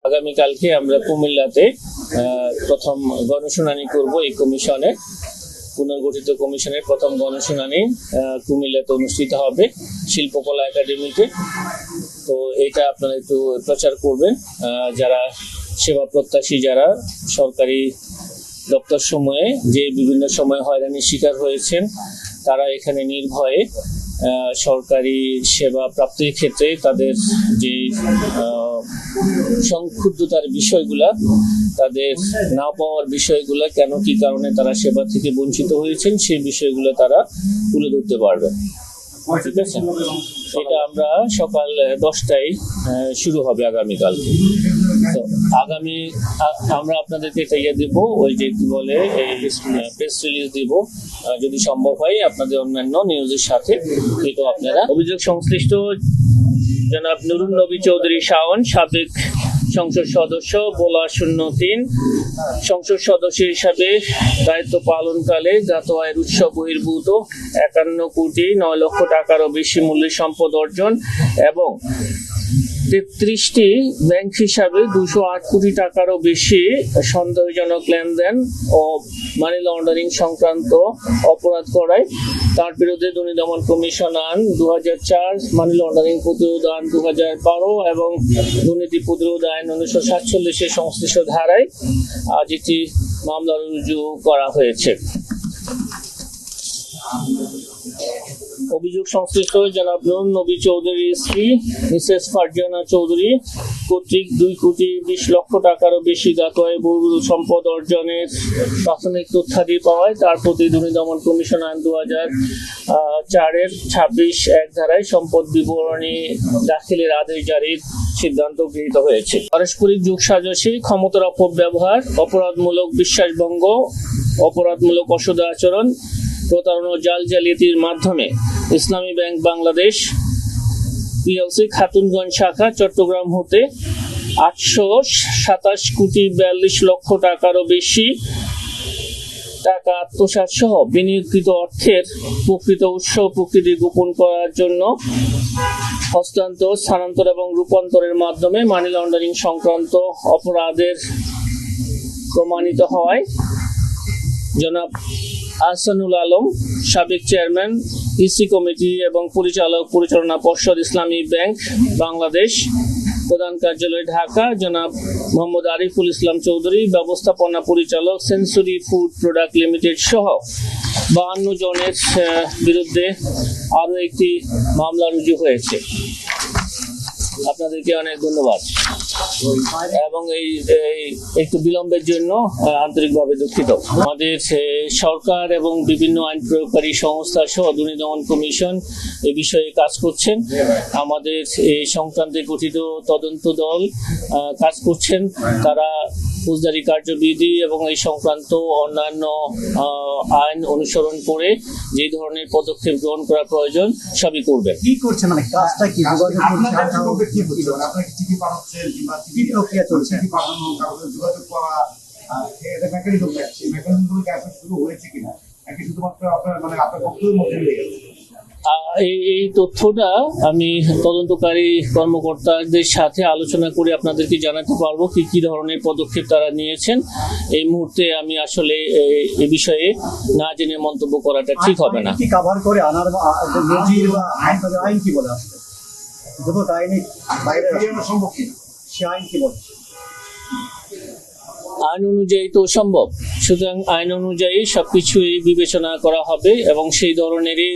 আগামীকালকে আমরা কুমিল্লাতে প্রথম গণশুনানি করব। এই কমিশনের পুনর্গঠিত কমিশনের প্রথম গণশুনানি কুমিল্লাতে অনুষ্ঠিত হবে শিল্পকলা একাডেমিতে। তো এটা আপনারা একটু প্রচার করবেন, যারা সেবা প্রত্যাশী, যারা সরকারি দপ্তর সময়ে যে বিভিন্ন সময় হয়রানির শিকার হয়েছেন, তারা এখানে নির্ভয়ে সরকারি সেবা প্রাপ্তির ক্ষেত্রে তাদের যে সংক্ষুব্ধতার বিষয়গুলা, তাদের না পাওয়ার বিষয়গুলা, কেন কি কারণে তারা সেবা থেকে বঞ্চিত হয়েছেন, সেই বিষয়গুলো তারা তুলে ধরতে পারবেন। ঠিক আছে, এটা আমরা সকাল 10টায় শুরু হবে আগামীকালকে। তো আমরা আপনাদেরকে এটা দিব, ওই যে কি বলে প্রেস রিলিজ দিব, যদি সম্ভব হয় আপনাদের অন্যান্য নিউজের সাথে। কিন্তু আপনারা অভিযোগ সংশ্লিষ্ট জনাব নুরুন নবী চৌধুরী শাওন, সাবেক সংসদ সদস্য, বোলা 03, সংসদ সদস্য হিসাবে দায়িত্ব পালনকালে জ্ঞাত আয়ের উৎস বহির্ভূত 51,09,00,000 টাকারও বেশি মূল্যের সম্পদ অর্জন এবং 33টি ব্যাংক হিসাবে 208 কোটি টাকারও বেশি সন্দেহজনক লেনদেন ও মানি লন্ডারিং সংক্রান্ত অপরাধ করায় তার বিরুদ্ধে দুর্নীতি দমন কমিশন আইন 2004, মানি লন্ডারিং প্রতিরোধ আইন 2012 এবং দুর্নীতি প্রতিরোধ আইন 1947 সংশ্লিষ্ট ধারায় আজ একটি মামলা রুজু করা হয়েছে। অভিযোগ সংশ্লিষ্ট জনাব নুরুন নবী চৌধুরীর স্ত্রী মিসেস ফারজানা চৌধুরী কর্তৃক 2,20,00,000 টাকারও বেশি জ্ঞাত আয় বহির্ভূত সম্পদ অর্জনের প্রাথমিক তথ্যাদি পাওয়ায় তার প্রতি দুর্নীতি দমন কমিশন আইন 2004-এর 26(1) ধারায় সম্পদ বিবরণী দাখিলের আদেশ জারির সিদ্ধান্ত গৃহীত হয়েছে। পারস্পরিক যোগসাজশে ক্ষমতার অপব্যবহার, অপরাধমূলক বিশ্বাসভঙ্গ, অপরাধমূলক অসদ আচরণ, প্রতারণা, জাল জালিয়াতির মাধ্যমে ইসলামী ব্যাংক বাংলাদেশ পিএলসি খাতুনগঞ্জ শাখা চট্টগ্রাম হতে 827,42,00,000 টাকারও বেশি টাকা আত্মসাৎ সহ বিনিয়োগকৃত অর্থের প্রকৃত উৎস প্রকৃতি গোপন করার জন্য হস্তান্তর, স্থানান্তর এবং রূপান্তরের মাধ্যমে মানি লন্ডারিং সংক্রান্ত অপরাধের প্রমাণিত হওয়ায় জনাব আহসানুল আলম, সাবেক চেয়ারম্যান ইসি কমিটি এবং পরিচালনা পর্ষদ ইসলামী ব্যাংক বাংলাদেশ, প্রধান কার্যালয় ঢাকা জনাব মোহাম্মদ আরিফুল ইসলাম চৌধুরী, ব্যবস্থাপনা পরিচালক সেঞ্চুরি ফুড প্রোডাক্ট লিমিটেড সহ 52 জনের বিরুদ্ধে আরও একটি মামলা রুজু হয়েছে। আপনাদেরকে অনেক ধন্যবাদ এবং এই একটু বিলম্বের জন্য আন্তরিকভাবে দুঃখিত। আমাদের সরকার এবং বিভিন্ন আইন প্রয়োগকারী সংস্থা সহ দুর্নীতি দমন কমিশন এই বিষয়ে কাজ করছেন। আমাদের এই সংক্রান্তে গঠিত তদন্ত দল কাজ করছেন। তারা ফৌজদারি কার্যবিধি এবং এই সংক্রান্ত অন্যান্য আইন অনুসরণ করে যে ধরনের পদক্ষেপ গ্রহণ করা প্রয়োজন সবই করবে। কি করছে, মানে কাজটা কি প্রক্রিয়া চলছে? যোগাযোগ করা শুরু হয়েছে কিনা, নাকি শুধুমাত্র আপনার মানে আপনার বক্তব্যের মধ্যে এই তথ্যটা আমি তদন্তকারী কর্মকর্তাদের সাথে আলোচনা করে আপনাদেরকে জানাতে পারবো কি কি ধরনের পদক্ষেপ তারা নিয়েছেন। এই মুহূর্তে আমি আসলে এই বিষয়ে না জেনে মন্তব্য করাটা ঠিক হবে না। কি কভার করে আনার নজির বা আইন কি বলে আসলে দুটো আইনি বাইরে সম্ভব কি, সে আইন কি বলে? আইন অনুযায়ী তো সম্ভব, সুতরাং আইন অনুযায়ী সবকিছুই বিবেচনা করা হবে এবং সেই ধরনেরই